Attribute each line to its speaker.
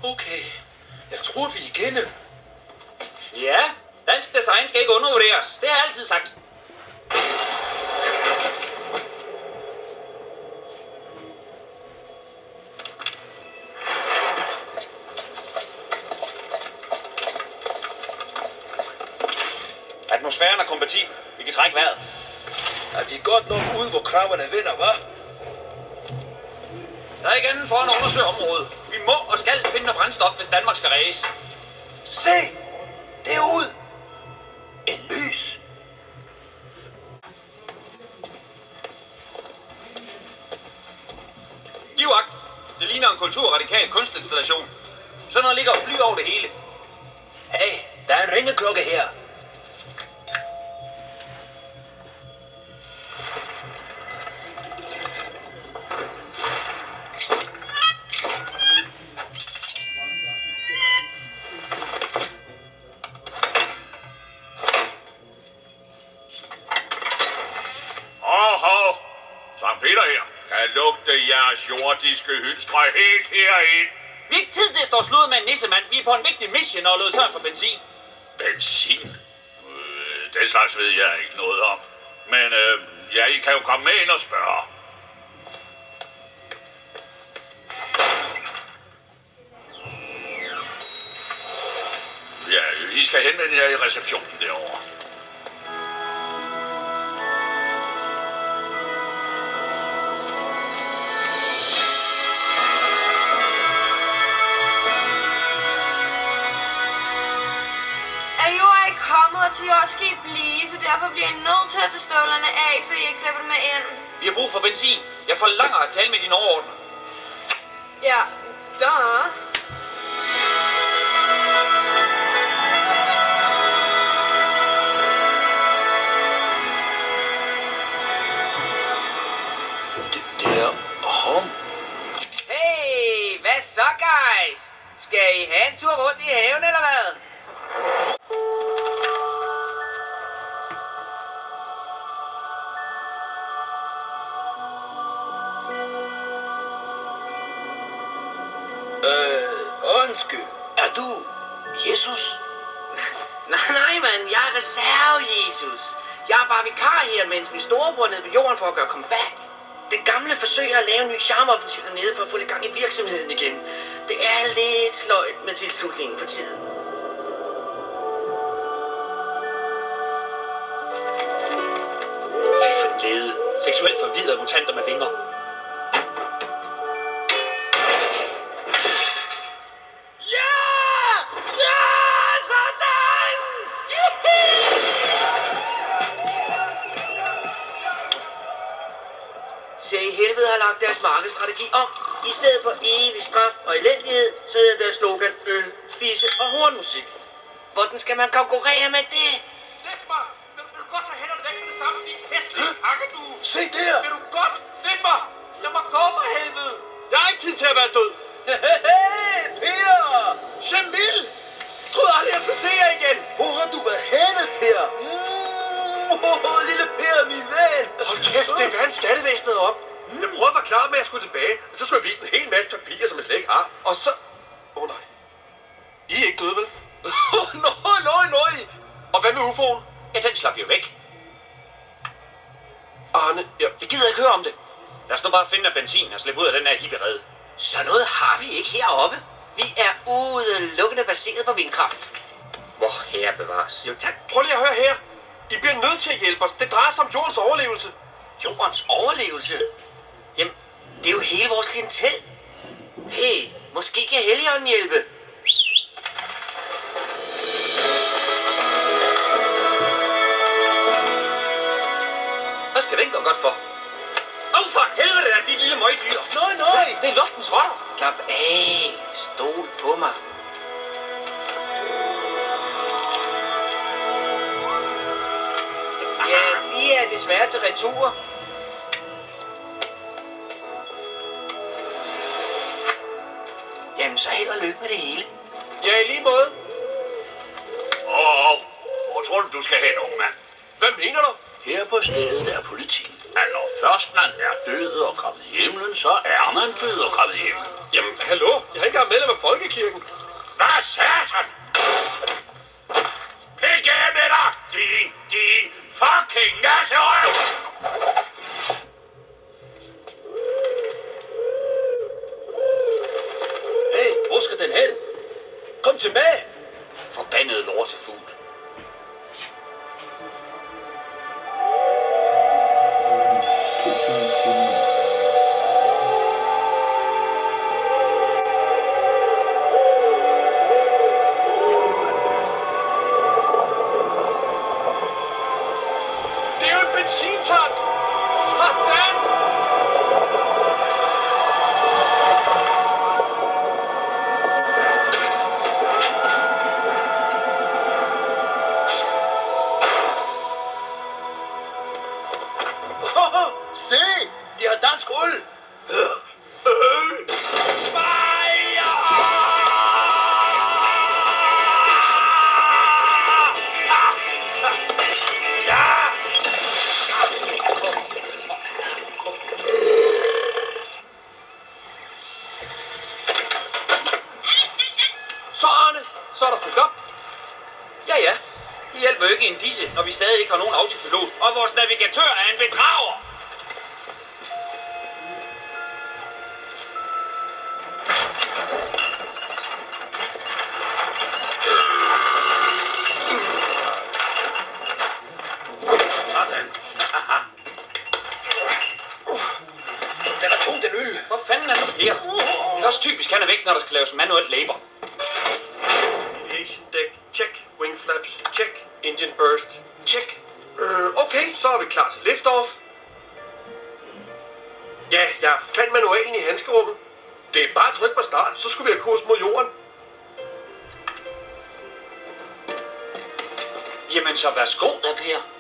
Speaker 1: Okay, jeg tror vi er igennem.
Speaker 2: Ja, dansk design skal ikke undervurderes. Det har jeg altid sagt. Atmosfæren er kompatibel. Vi kan trække vejret.
Speaker 1: Er vi godt nok ude, hvor krabberne vinder, hva'?
Speaker 2: Der er ikke anden for at undersøge området. Vi må og skal finde noget brændstof, hvis Danmark skal ræse.
Speaker 1: Se! Derud! En lys!
Speaker 2: Giv agt. Det ligner en kulturradikal kunstinstallation. Sådan noget ligger og fly over det hele.
Speaker 1: Hey, der er en ringeklokke her.
Speaker 3: Sankt Peter her. Kan lugte jeres jordiske hylstre helt herind.
Speaker 2: Vi har ikke tid til at stå og sludre med en nissemand. Vi er på en vigtig mission og løbet tør for benzin.
Speaker 3: Benzin? Den slags ved jeg ikke noget om. Men ja, I kan jo komme med ind og spørge. Ja, I skal henvende jer i receptionen derovre.
Speaker 4: Og til år skal I blive, så derfor bliver I nødt til at tage støvlerne af, så I ikke slipper dem med ind.
Speaker 2: Vi har brug for benzin. Jeg forlanger at tale med din overordner.
Speaker 4: Ja, da.
Speaker 1: Det er ham.
Speaker 5: Hey, hvad så, guys? Skal I have en tur rundt i haven, eller hvad?
Speaker 1: Undskyld. Er du Jesus?
Speaker 5: Nej, mand. Jeg er reserve-Jesus. Jeg er bare vikar her, mens min storebror nede på jorden for at gøre comeback. Den gamle forsøger at lave en ny charmeoffensiv dernede for at få lidt gang i virksomheden igen. Det er lidt sløjt med tilslutningen for tiden.
Speaker 2: Fy for glæde. Seksuelt forvidrede mutanter med vinger.
Speaker 5: Se, helvede har lagt deres markedsstrategi om. I stedet for evig straf og elendighed, så hedder deres slogan øl, fisse og hornmusik. Hvordan skal man konkurrere med det?
Speaker 6: Slip mig! Vil du godt tage hænderne væk med det samme, din hæslige pakke, du?
Speaker 1: Se der!
Speaker 6: Vil du godt? Slip mig! Lad mig gå for helvede! Jeg har ikke tid til at være død.
Speaker 1: Hey, Per!
Speaker 6: Jamil! Jeg troede aldrig, jeg skulle se jer igen.
Speaker 1: Hvor har du været henne, Per? Lille Per, min ven!
Speaker 6: Hold kæft, det vandt skattevæsenet op. Jeg prøvede at forklare dem, at jeg skulle tilbage, og så skulle jeg vise en hel masse papirer, som jeg slet ikke har. Og så... nej. I er ikke døde, vel?
Speaker 1: Nej.
Speaker 6: Og hvad med UFO'en?
Speaker 2: Ja, den slap jo væk.
Speaker 6: Arne,
Speaker 2: Jeg gider ikke høre om det. Lad os nu bare finde noget benzin og slippe ud af den her hipperede.
Speaker 5: Så noget har vi ikke heroppe. Vi er udelukkende baseret på vindkraft.
Speaker 2: Hvor herre bevares.
Speaker 5: Jo tak.
Speaker 6: prøv lige at høre her. I bliver nødt til at hjælpe os. Det drejer sig om jordens overlevelse.
Speaker 5: Jordens overlevelse? Jamen, det er jo hele vores klientel. Hey, måske kan Helligånden hjælpe.
Speaker 2: Hvad skal den gå godt for? For helvede er dit lille møgdyr.
Speaker 1: Nej.
Speaker 2: Det er luftens rotter.
Speaker 5: Klap af. Stol på mig. Ja, de er desværre til retur. Jamen, så held og lykke med det hele.
Speaker 6: Ja, i lige måde.
Speaker 3: Hvor tror du skal hen, unge mand?
Speaker 6: Hvad mener du?
Speaker 3: Her på stedet er politikken, at når først man er død og kommet i himlen, så er man død og kommet i himlen.
Speaker 6: Jamen, hallo? Jeg er ikke engang medlem af Folkekirken.
Speaker 3: Hvad satan? Pik af med dig, din fucking nasserøv!
Speaker 1: Hey, hvor skal den hen? Kom tilbage!
Speaker 2: Forbandede lortefugl.
Speaker 6: Det er jo en benzintank! Sådan!
Speaker 1: Se! De har dansk uld!
Speaker 6: Så Arne, så er der fyldt op.
Speaker 2: Ja, ja. Det hjælper jo ikke en disse, når vi stadig ikke har nogen autopilot, og vores navigatør er en bedrager.
Speaker 3: Sådan.
Speaker 1: Den er tung, den øl.
Speaker 2: Hvor fanden er den her? Det er også typisk, han er væk, når der skal laves manuel labor.
Speaker 6: Aviation deck, check. Wing flaps, check. Engine burst, check. Okay, så er vi klar til liftoff. Ja, jeg fandt manualen i handskerummet. Det er bare at trykke på start, så skulle vi have kurs mod jorden.
Speaker 2: Jamen så værsgo da, Per.